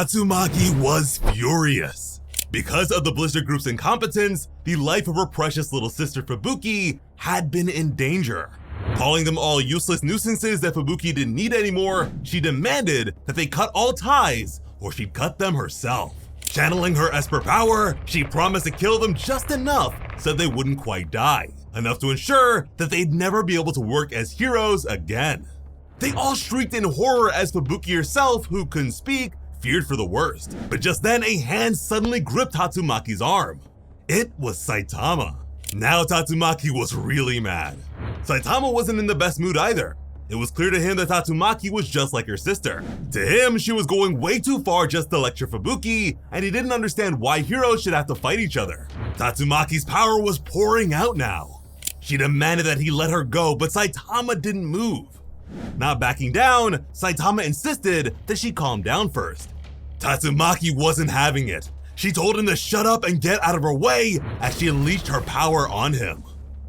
Tatsumaki was furious. Because of the Blister Group's incompetence, the life of her precious little sister Fubuki had been in danger. Calling them all useless nuisances that Fubuki didn't need anymore, she demanded that they cut all ties or she'd cut them herself. Channeling her Esper power, she promised to kill them just enough so they wouldn't quite die, enough to ensure that they'd never be able to work as heroes again. They all shrieked in horror as Fubuki herself, who couldn't speak, feared for the worst. But just then, a hand suddenly gripped Tatsumaki's arm. It was Saitama. Now Tatsumaki was really mad. Saitama wasn't in the best mood either. It was clear to him that Tatsumaki was just like her sister. To him, she was going way too far just to lecture Fubuki, and he didn't understand why heroes should have to fight each other. Tatsumaki's power was pouring out now. She demanded that he let her go, but Saitama didn't move. Not backing down, Saitama insisted that she calm down first. Tatsumaki wasn't having it. She told him to shut up and get out of her way as she unleashed her power on him.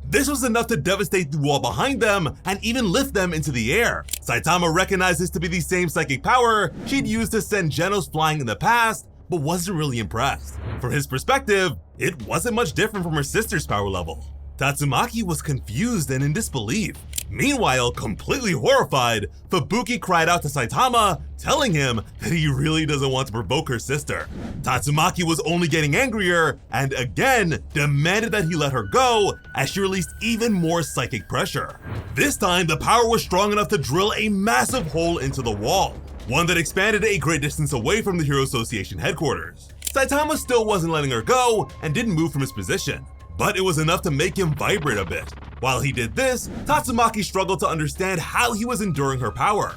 This was enough to devastate the wall behind them and even lift them into the air. Saitama recognized this to be the same psychic power she'd used to send Genos flying in the past, but wasn't really impressed. From his perspective, it wasn't much different from her sister's power level. Tatsumaki was confused and in disbelief. Meanwhile, completely horrified, Fubuki cried out to Saitama, telling him that he really doesn't want to provoke her sister. Tatsumaki was only getting angrier and again demanded that he let her go as she released even more psychic pressure. This time, the power was strong enough to drill a massive hole into the wall, one that expanded a great distance away from the Hero Association headquarters. Saitama still wasn't letting her go and didn't move from his position, but it was enough to make him vibrate a bit. While he did this, Tatsumaki struggled to understand how he was enduring her power,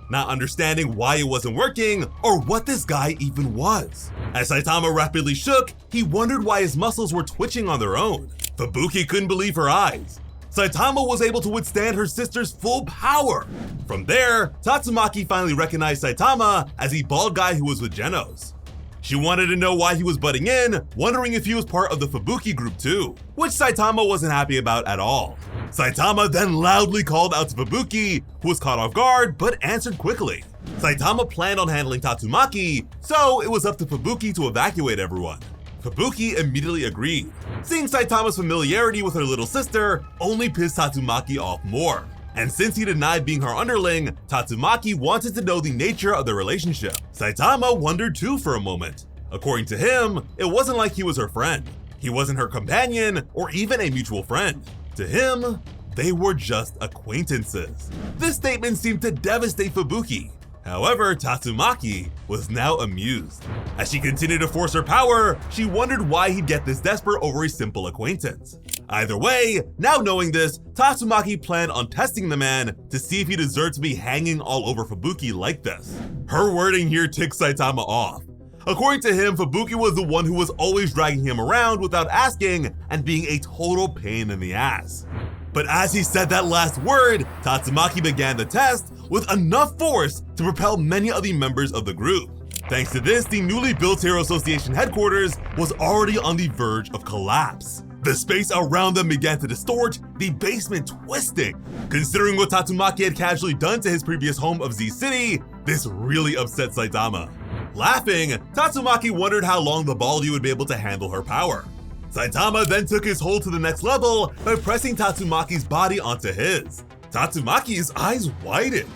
not understanding why it wasn't working or what this guy even was. As Saitama rapidly shook, he wondered why his muscles were twitching on their own. Fubuki couldn't believe her eyes. Saitama was able to withstand her sister's full power. From there, Tatsumaki finally recognized Saitama as the bald guy who was with Genos. She wanted to know why he was butting in, wondering if he was part of the Fubuki group too, which Saitama wasn't happy about at all. Saitama then loudly called out to Fubuki, who was caught off guard but answered quickly. Saitama planned on handling Tatsumaki, so it was up to Fubuki to evacuate everyone. Fubuki immediately agreed. Seeing Saitama's familiarity with her little sister only pissed Tatsumaki off more. And since he denied being her underling, Tatsumaki wanted to know the nature of the relationship. Saitama wondered too for a moment. According to him, it wasn't like he was her friend. He wasn't her companion or even a mutual friend. To him, they were just acquaintances. This statement seemed to devastate Fubuki. However, Tatsumaki was now amused. As she continued to force her power, she wondered why he'd get this desperate over a simple acquaintance. Either way, now knowing this, Tatsumaki planned on testing the man to see if he deserved to be hanging all over Fubuki like this. Her wording here ticked Saitama off. According to him, Fubuki was the one who was always dragging him around without asking and being a total pain in the ass. But as he said that last word, Tatsumaki began the test with enough force to propel many of the members of the group. Thanks to this, the newly built Hero Association headquarters was already on the verge of collapse. The space around them began to distort, the basement twisting. Considering what Tatsumaki had casually done to his previous home of Z City, this really upset Saitama. Laughing, Tatsumaki wondered how long the Baldy would be able to handle her power. Saitama then took his hold to the next level by pressing Tatsumaki's body onto his. Tatsumaki's eyes widened.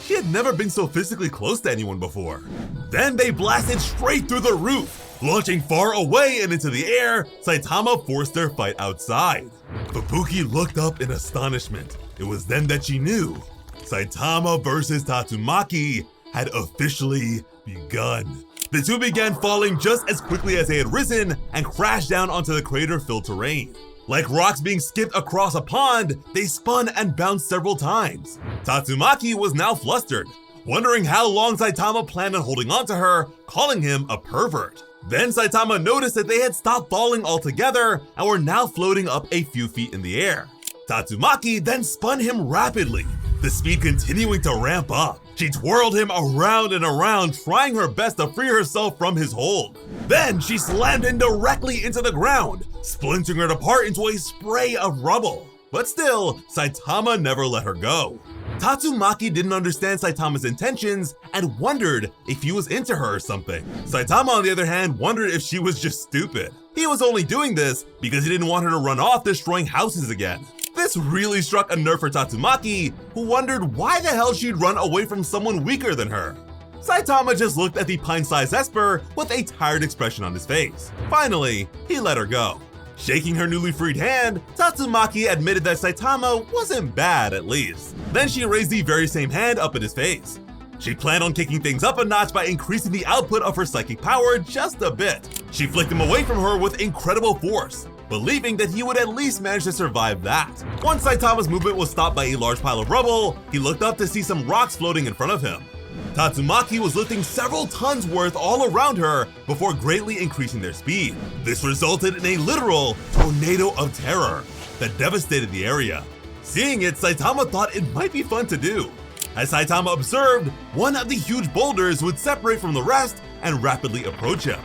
She had never been so physically close to anyone before. Then they blasted straight through the roof. Launching far away and into the air, Saitama forced their fight outside. Fubuki looked up in astonishment. It was then that she knew Saitama versus Tatsumaki had officially begun. The two began falling just as quickly as they had risen and crashed down onto the crater-filled terrain. Like rocks being skipped across a pond, they spun and bounced several times. Tatsumaki was now flustered, wondering how long Saitama planned on holding on to her, calling him a pervert. Then Saitama noticed that they had stopped falling altogether and were now floating up a few feet in the air. Tatsumaki then spun him rapidly, the speed continuing to ramp up. She twirled him around and around, trying her best to free herself from his hold. Then she slammed him directly into the ground, splintering it apart into a spray of rubble. But still, Saitama never let her go. Tatsumaki didn't understand Saitama's intentions and wondered if he was into her or something. Saitama, on the other hand, wondered if she was just stupid. He was only doing this because he didn't want her to run off destroying houses again. This really struck a nerve for Tatsumaki, who wondered why the hell she'd run away from someone weaker than her. Saitama just looked at the pint-sized Esper with a tired expression on his face. Finally, he let her go. Shaking her newly freed hand, Tatsumaki admitted that Saitama wasn't bad, at least. Then she raised the very same hand up at his face. She planned on kicking things up a notch by increasing the output of her psychic power just a bit. She flicked him away from her with incredible force, believing that he would at least manage to survive that. Once Saitama's movement was stopped by a large pile of rubble, he looked up to see some rocks floating in front of him. Tatsumaki was lifting several tons worth all around her before greatly increasing their speed. This resulted in a literal tornado of terror that devastated the area. Seeing it, Saitama thought it might be fun to do. As Saitama observed, one of the huge boulders would separate from the rest and rapidly approach him.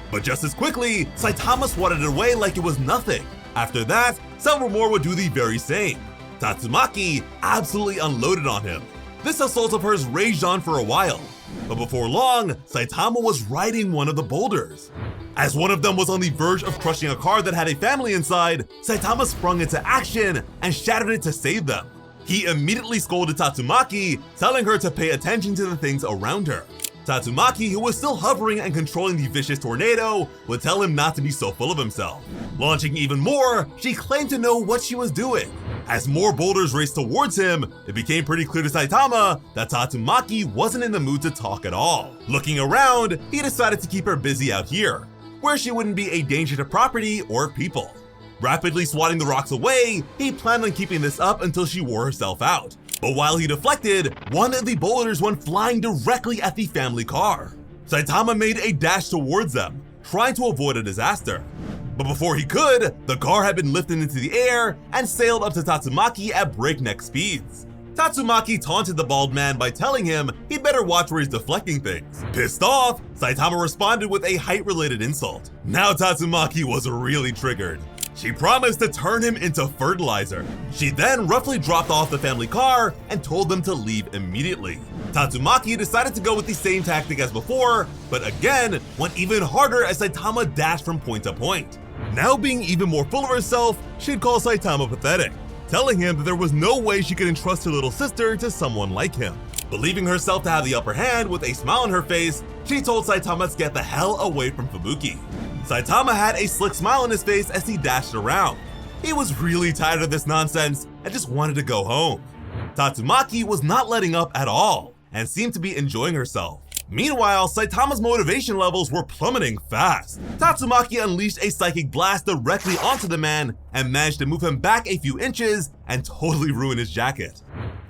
But just as quickly, Saitama swatted it away like it was nothing. After that, several more would do the very same. Tatsumaki absolutely unloaded on him. This assault of hers raged on for a while, but before long, Saitama was riding one of the boulders. As one of them was on the verge of crushing a car that had a family inside, Saitama sprung into action and shattered it to save them. He immediately scolded Tatsumaki, telling her to pay attention to the things around her. Tatsumaki, who was still hovering and controlling the vicious tornado, would tell him not to be so full of himself. Launching even more, she claimed to know what she was doing. As more boulders raced towards him, it became pretty clear to Saitama that Tatsumaki wasn't in the mood to talk at all. Looking around, he decided to keep her busy out here, where she wouldn't be a danger to property or people. Rapidly swatting the rocks away, he planned on keeping this up until she wore herself out. But while he deflected, one of the boulders went flying directly at the family car. Saitama made a dash towards them, trying to avoid a disaster. But before he could, the car had been lifted into the air and sailed up to Tatsumaki at breakneck speeds. Tatsumaki taunted the bald man by telling him he'd better watch where he's deflecting things. Pissed off, Saitama responded with a height-related insult. Now Tatsumaki was really triggered. She promised to turn him into fertilizer. She then roughly dropped off the family car and told them to leave immediately. Tatsumaki decided to go with the same tactic as before, but again went even harder as Saitama dashed from point to point. Now being even more full of herself, she'd call Saitama pathetic, telling him that there was no way she could entrust her little sister to someone like him. Believing herself to have the upper hand with a smile on her face, she told Saitama to get the hell away from Fubuki. Saitama had a slick smile on his face as he dashed around. He was really tired of this nonsense and just wanted to go home. Tatsumaki was not letting up at all and seemed to be enjoying herself. Meanwhile, Saitama's motivation levels were plummeting fast. Tatsumaki unleashed a psychic blast directly onto the man and managed to move him back a few inches and totally ruin his jacket.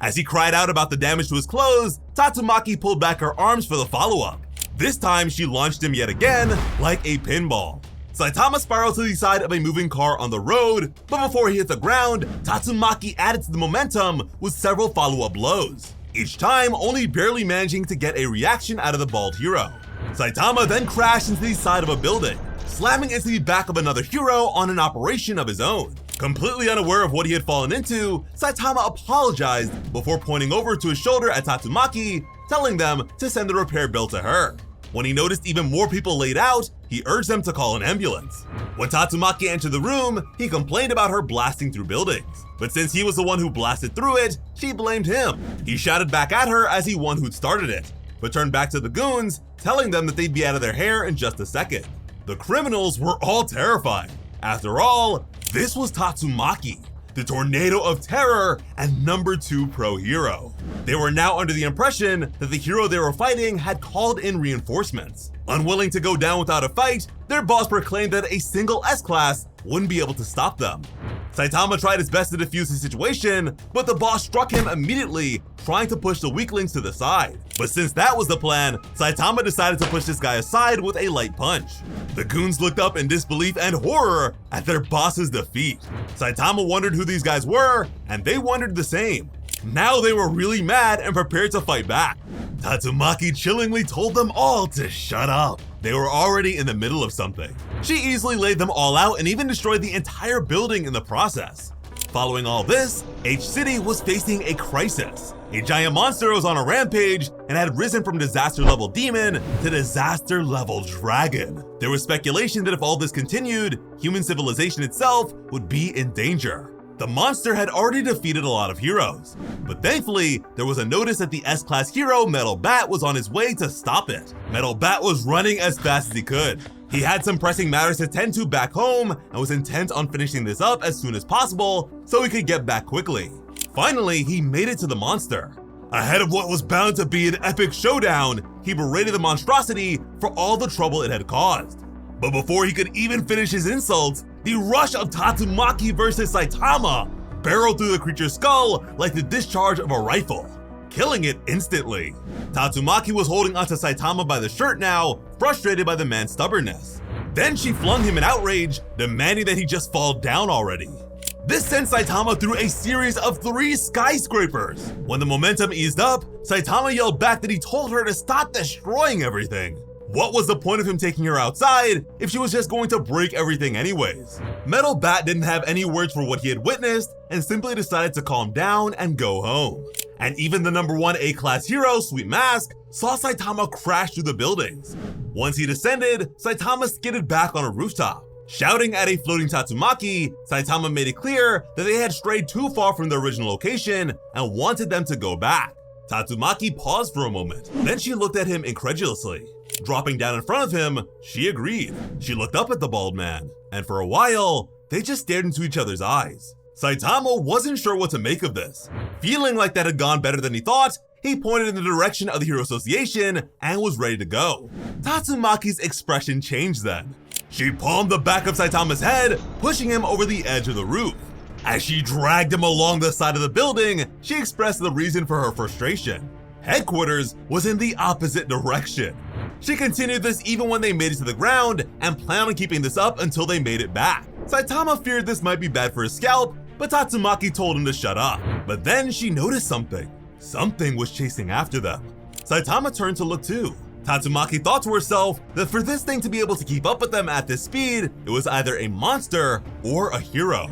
As he cried out about the damage to his clothes, Tatsumaki pulled back her arms for the follow-up. This time, she launched him yet again like a pinball. Saitama spiraled to the side of a moving car on the road, but before he hit the ground, Tatsumaki added to the momentum with several follow-up blows, each time only barely managing to get a reaction out of the bald hero. Saitama then crashed into the side of a building, slamming into the back of another hero on an operation of his own. Completely unaware of what he had fallen into, Saitama apologized before pointing over to his shoulder at Tatsumaki, telling them to send the repair bill to her. When he noticed even more people laid out, he urged them to call an ambulance. When Tatsumaki entered the room, he complained about her blasting through buildings. But since he was the one who blasted through it, she blamed him. He shouted back at her as he won who'd started it, but turned back to the goons, telling them that they'd be out of their hair in just a second. The criminals were all terrified. After all, this was Tatsumaki, the tornado of terror and #2 pro hero. They were now under the impression that the hero they were fighting had called in reinforcements. Unwilling to go down without a fight, their boss proclaimed that a single S-Class wouldn't be able to stop them. Saitama tried his best to defuse the situation, but the boss struck him immediately, trying to push the weaklings to the side. But since that was the plan, Saitama decided to push this guy aside with a light punch. The goons looked up in disbelief and horror at their boss's defeat. Saitama wondered who these guys were, and they wondered the same. Now they were really mad and prepared to fight back. Tatsumaki chillingly told them all to shut up. They were already in the middle of something. She easily laid them all out and even destroyed the entire building in the process. Following all this, H-City was facing a crisis. A giant monster was on a rampage and had risen from disaster-level demon to disaster-level dragon. There was speculation that if all this continued, human civilization itself would be in danger. The monster had already defeated a lot of heroes, but thankfully, there was a notice that the S-Class hero Metal Bat was on his way to stop it. Metal Bat was running as fast as he could. He had some pressing matters to tend to back home and was intent on finishing this up as soon as possible so he could get back quickly. Finally, he made it to the monster. Ahead of what was bound to be an epic showdown, he berated the monstrosity for all the trouble it had caused. But before he could even finish his insults, the rush of Tatsumaki versus Saitama barreled through the creature's skull like the discharge of a rifle, killing it instantly. Tatsumaki was holding onto Saitama by the shirt now, frustrated by the man's stubbornness. Then she flung him in outrage, demanding that he just fall down already. This sent Saitama through a series of 3 skyscrapers. When the momentum eased up, Saitama yelled back that he told her to stop destroying everything. What was the point of him taking her outside if she was just going to break everything anyways? Metal Bat didn't have any words for what he had witnessed and simply decided to calm down and go home. And even the #1 A-Class hero, Sweet Mask, saw Saitama crash through the buildings. Once he descended, Saitama skidded back on a rooftop. Shouting at a floating Tatsumaki, Saitama made it clear that they had strayed too far from the original location and wanted them to go back. Tatsumaki paused for a moment, then she looked at him incredulously. Dropping down in front of him, she agreed. She looked up at the bald man, and for a while, they just stared into each other's eyes. Saitama wasn't sure what to make of this. Feeling like that had gone better than he thought, he pointed in the direction of the Hero Association and was ready to go. Tatsumaki's expression changed then. She palmed the back of Saitama's head, pushing him over the edge of the roof. As she dragged him along the side of the building, she expressed the reason for her frustration. Headquarters was in the opposite direction. She continued this even when they made it to the ground and planned on keeping this up until they made it back. Saitama feared this might be bad for his scalp, but Tatsumaki told him to shut up. But then she noticed something. Something was chasing after them. Saitama turned to look too. Tatsumaki thought to herself that for this thing to be able to keep up with them at this speed, it was either a monster or a hero.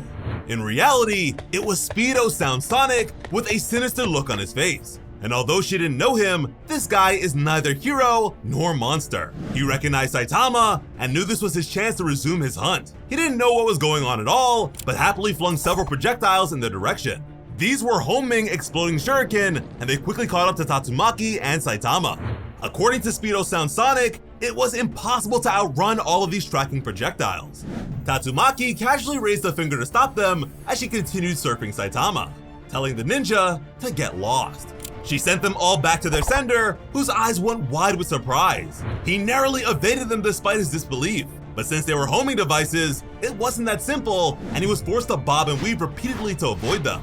In reality, it was Speedo Sound Sonic with a sinister look on his face. And although she didn't know him, this guy is neither hero nor monster. He recognized Saitama and knew this was his chance to resume his hunt. He didn't know what was going on at all, but happily flung several projectiles in their direction. These were homing exploding shuriken, and they quickly caught up to Tatsumaki and Saitama. According to Speedo Sound Sonic, it was impossible to outrun all of these tracking projectiles. Tatsumaki casually raised a finger to stop them as she continued surfing Saitama, telling the ninja to get lost. She sent them all back to their sender, whose eyes went wide with surprise. He narrowly evaded them despite his disbelief, but since they were homing devices, it wasn't that simple, and he was forced to bob and weave repeatedly to avoid them.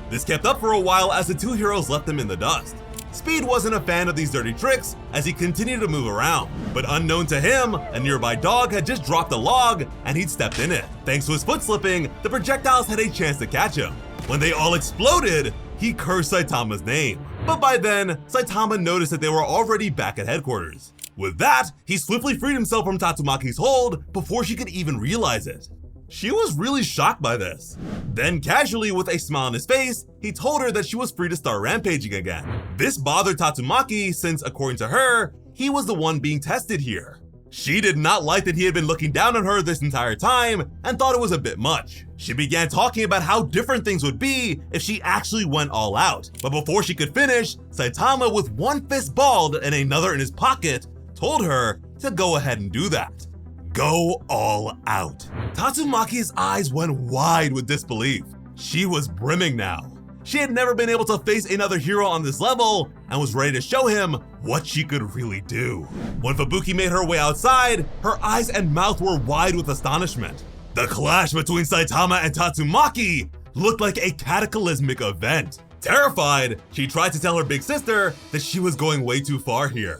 This kept up for a while as the two heroes left them in the dust. Speed wasn't a fan of these dirty tricks as he continued to move around, but unknown to him, a nearby dog had just dropped a log and he'd stepped in it. Thanks to his foot slipping, the projectiles had a chance to catch him. When they all exploded, he cursed Saitama's name. But by then, Saitama noticed that they were already back at headquarters. With that, he swiftly freed himself from Tatsumaki's hold before she could even realize it. She was really shocked by this. Then casually, with a smile on his face, he told her that she was free to start rampaging again. This bothered Tatsumaki since, according to her, he was the one being tested here. She did not like that he had been looking down on her this entire time and thought it was a bit much. She began talking about how different things would be if she actually went all out. But before she could finish, Saitama, with one fist balled and another in his pocket, told her to go ahead and do that. Go all out. Tatsumaki's eyes went wide with disbelief. She was brimming now. She had never been able to face another hero on this level and was ready to show him what she could really do. When Fubuki made her way outside, her eyes and mouth were wide with astonishment. The clash between Saitama and Tatsumaki looked like a cataclysmic event. Terrified, she tried to tell her big sister that she was going way too far here.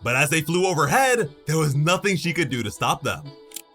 But as they flew overhead, there was nothing she could do to stop them.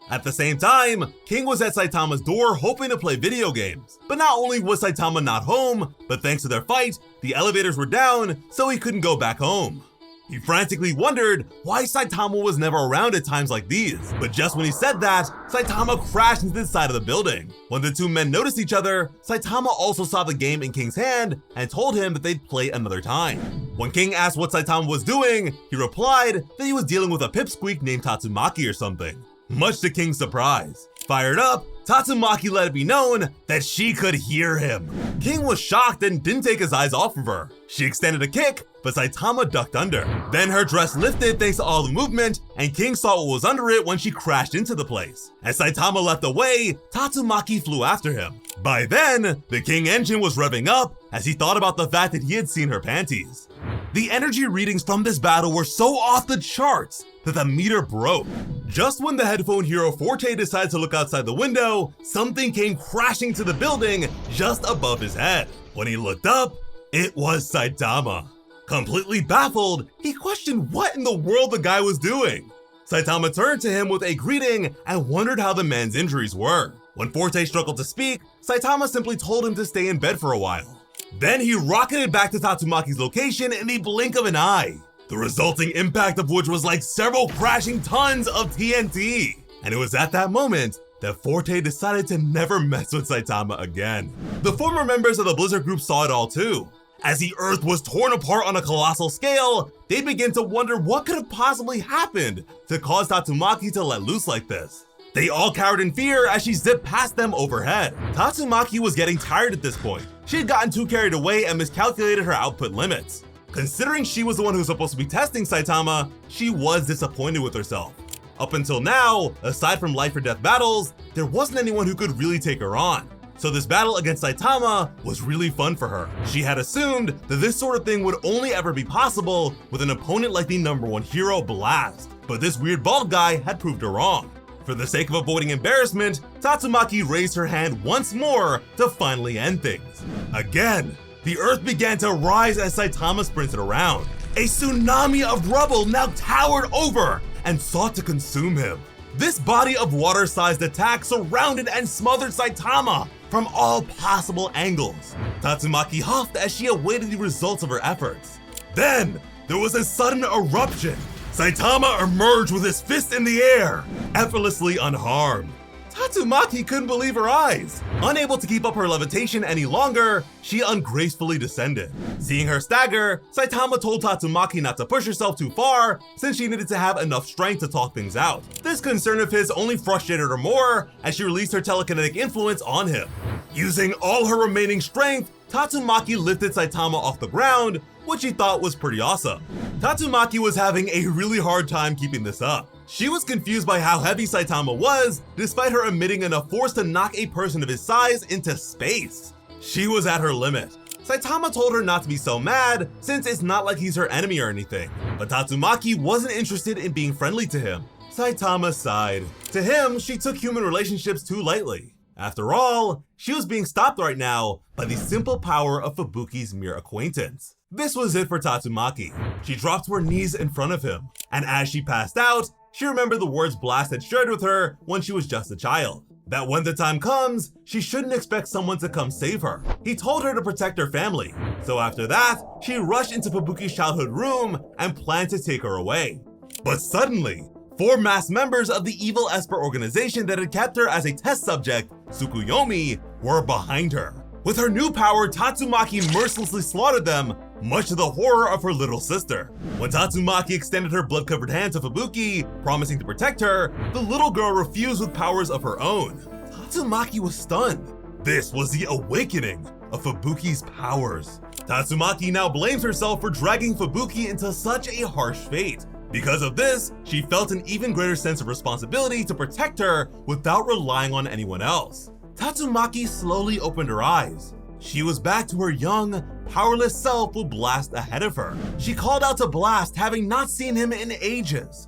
At the same time, King was at Saitama's door hoping to play video games. But not only was Saitama not home, but thanks to their fight, the elevators were down, so he couldn't go back home. He frantically wondered why Saitama was never around at times like these, but just when he said that, Saitama crashed into the side of the building. When the two men noticed each other, Saitama also saw the game in King's hand and told him that they'd play another time. When King asked what Saitama was doing, he replied that he was dealing with a pipsqueak named Tatsumaki or something. Much to King's surprise. Fired up, Tatsumaki let it be known that she could hear him. King was shocked and didn't take his eyes off of her. She extended a kick, but Saitama ducked under. Then her dress lifted thanks to all the movement, and King saw what was under it when she crashed into the place. As Saitama left away, Tatsumaki flew after him. By then, the King engine was revving up as he thought about the fact that he had seen her panties. The energy readings from this battle were so off the charts that the meter broke. Just when the headphone hero Forte decided to look outside the window, something came crashing to the building just above his head. When he looked up, it was Saitama. Completely baffled, he questioned what in the world the guy was doing. Saitama turned to him with a greeting and wondered how the man's injuries were. When Forte struggled to speak, Saitama simply told him to stay in bed for a while. Then he rocketed back to Tatsumaki's location in the blink of an eye, the resulting impact of which was like several crashing tons of TNT. And it was at that moment that Forte decided to never mess with Saitama again. The former members of the Blizzard group saw it all too. As the earth was torn apart on a colossal scale, they began to wonder what could have possibly happened to cause Tatsumaki to let loose like this. They all cowered in fear as she zipped past them overhead. Tatsumaki was getting tired at this point. She had gotten too carried away and miscalculated her output limits. Considering she was the one who was supposed to be testing Saitama, she was disappointed with herself. Up until now, aside from life or death battles, there wasn't anyone who could really take her on. So this battle against Saitama was really fun for her. She had assumed that this sort of thing would only ever be possible with an opponent like the #1 hero, Blast. But this weird bald guy had proved her wrong. For the sake of avoiding embarrassment, Tatsumaki raised her hand once more to finally end things. Again, the earth began to rise as Saitama sprinted around. A tsunami of rubble now towered over and sought to consume him. This body of water-sized attack surrounded and smothered Saitama from all possible angles. Tatsumaki huffed as she awaited the results of her efforts. Then, there was a sudden eruption. Saitama emerged with his fist in the air, effortlessly unharmed. Tatsumaki couldn't believe her eyes. Unable to keep up her levitation any longer, she ungracefully descended. Seeing her stagger, Saitama told Tatsumaki not to push herself too far since she needed to have enough strength to talk things out. This concern of his only frustrated her more as she released her telekinetic influence on him. Using all her remaining strength, Tatsumaki lifted Saitama off the ground, which she thought was pretty awesome. Tatsumaki was having a really hard time keeping this up. She was confused by how heavy Saitama was, despite her emitting enough force to knock a person of his size into space. She was at her limit. Saitama told her not to be so mad, since it's not like he's her enemy or anything. But Tatsumaki wasn't interested in being friendly to him. Saitama sighed. To him, she took human relationships too lightly. After all, she was being stopped right now by the simple power of Fubuki's mere acquaintance. This was it for Tatsumaki. She dropped to her knees in front of him, and as she passed out, she remembered the words Blast had shared with her when she was just a child. That when the time comes, she shouldn't expect someone to come save her. He told her to protect her family. So after that, she rushed into Fubuki's childhood room and planned to take her away. But suddenly, 4 masked members of the evil Esper organization that had kept her as a test subject, Tsukuyomi, were behind her. With her new power, Tatsumaki mercilessly slaughtered them, much to the horror of her little sister. When Tatsumaki extended her blood-covered hand to Fubuki, promising to protect her, the little girl refused with powers of her own. Tatsumaki was stunned. This was the awakening of Fubuki's powers. Tatsumaki now blames herself for dragging Fubuki into such a harsh fate. Because of this, she felt an even greater sense of responsibility to protect her without relying on anyone else. Tatsumaki slowly opened her eyes. She was back to her young, powerless self with Blast ahead of her. She called out to Blast, having not seen him in ages.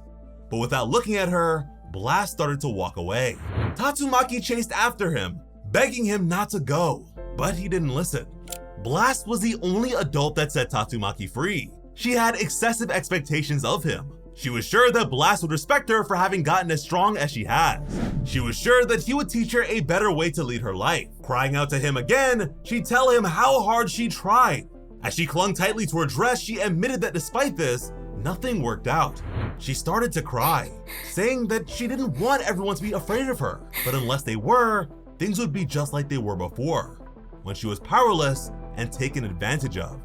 But without looking at her, Blast started to walk away. Tatsumaki chased after him, begging him not to go, but he didn't listen. Blast was the only adult that set Tatsumaki free. She had excessive expectations of him. She was sure that Blast would respect her for having gotten as strong as she has. She was sure that he would teach her a better way to lead her life. Crying out to him again, she'd tell him how hard she tried. As she clung tightly to her dress, she admitted that despite this, nothing worked out. She started to cry, saying that she didn't want everyone to be afraid of her, but unless they were, things would be just like they were before, when she was powerless and taken advantage of.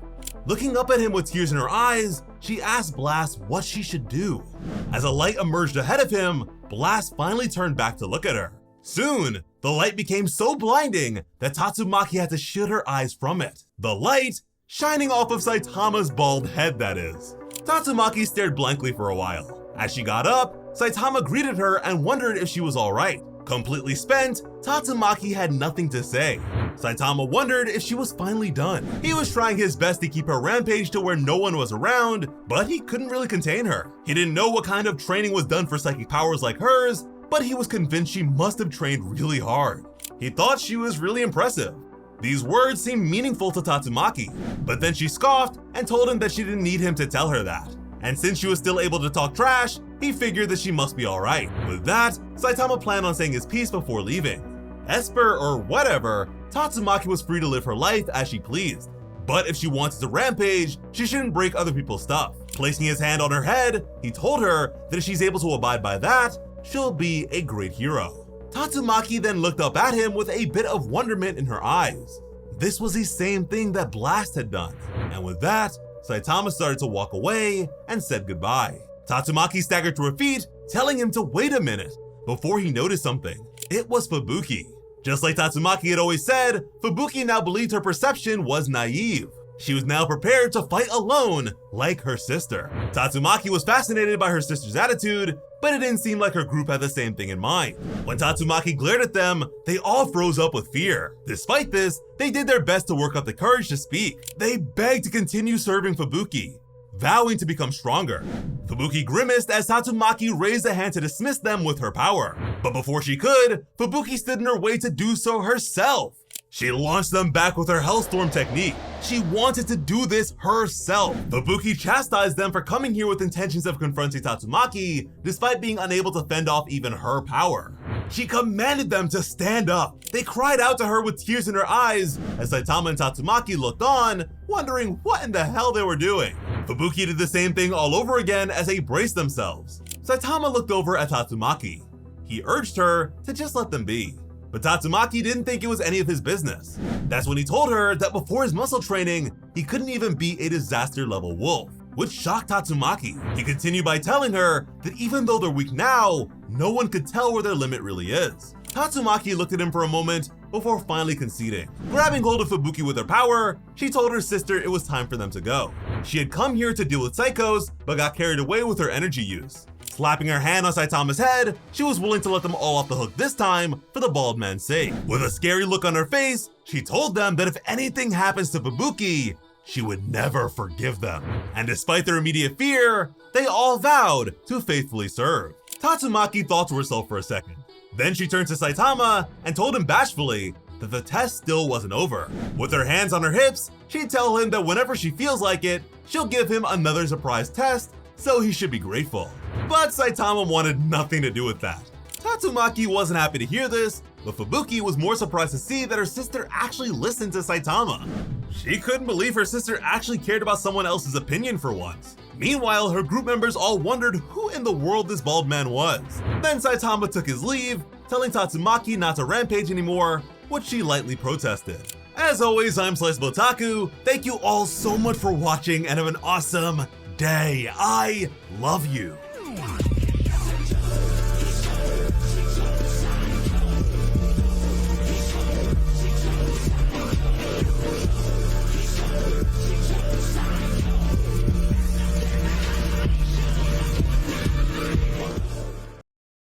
Looking up at him with tears in her eyes, she asked Blast what she should do. As a light emerged ahead of him, Blast finally turned back to look at her. Soon, the light became so blinding that Tatsumaki had to shield her eyes from it. The light shining off of Saitama's bald head, that is. Tatsumaki stared blankly for a while. As she got up, Saitama greeted her and wondered if she was alright. Completely spent, Tatsumaki had nothing to say. Saitama wondered if she was finally done. He was trying his best to keep her rampage to where no one was around, but he couldn't really contain her. He didn't know what kind of training was done for psychic powers like hers, but he was convinced she must have trained really hard. He thought she was really impressive. These words seemed meaningful to Tatsumaki, but then she scoffed and told him that she didn't need him to tell her that. And since she was still able to talk trash, he figured that she must be alright. With that, Saitama planned on saying his piece before leaving. Esper or whatever, Tatsumaki was free to live her life as she pleased. But if she wanted to rampage, she shouldn't break other people's stuff. Placing his hand on her head, he told her that if she's able to abide by that, she'll be a great hero. Tatsumaki then looked up at him with a bit of wonderment in her eyes. This was the same thing that Blast had done. And with that, Saitama started to walk away and said goodbye. Tatsumaki staggered to her feet, telling him to wait a minute before he noticed something. It was Fubuki. Just like Tatsumaki had always said, Fubuki now believed her perception was naive. She was now prepared to fight alone, like her sister. Tatsumaki was fascinated by her sister's attitude, but it didn't seem like her group had the same thing in mind. When Tatsumaki glared at them, they all froze up with fear. Despite this, they did their best to work up the courage to speak. They begged to continue serving Fubuki, vowing to become stronger. Fubuki grimaced as Tatsumaki raised a hand to dismiss them with her power. But before she could, Fubuki stood in her way to do so herself. She launched them back with her Hellstorm technique. She wanted to do this herself. Fubuki chastised them for coming here with intentions of confronting Tatsumaki, despite being unable to fend off even her power. She commanded them to stand up. They cried out to her with tears in her eyes as Saitama and Tatsumaki looked on, wondering what in the hell they were doing. Fubuki did the same thing all over again as they braced themselves. Saitama looked over at Tatsumaki. He urged her to just let them be. But Tatsumaki didn't think it was any of his business. That's when he told her that before his muscle training, he couldn't even be a disaster level wolf, which shocked Tatsumaki. He continued by telling her that even though they're weak now, no one could tell where their limit really is. Tatsumaki looked at him for a moment before finally conceding. Grabbing hold of Fubuki with her power, she told her sister it was time for them to go. She had come here to deal with psychos, but got carried away with her energy use. Slapping her hand on Saitama's head, she was willing to let them all off the hook this time for the bald man's sake. With a scary look on her face, she told them that if anything happens to Fubuki, she would never forgive them. And despite their immediate fear, they all vowed to faithfully serve. Tatsumaki thought to herself for a second. Then she turned to Saitama and told him bashfully that the test still wasn't over. With her hands on her hips, she'd tell him that whenever she feels like it, she'll give him another surprise test, so he should be grateful. But Saitama wanted nothing to do with that. Tatsumaki wasn't happy to hear this, but Fubuki was more surprised to see that her sister actually listened to Saitama. She couldn't believe her sister actually cared about someone else's opinion for once. Meanwhile, her group members all wondered who in the world this bald man was. Then Saitama took his leave, telling Tatsumaki not to rampage anymore, which she lightly protested. As always, I'm Sliceable Otaku. Thank you all so much for watching and have an awesome day. I love you.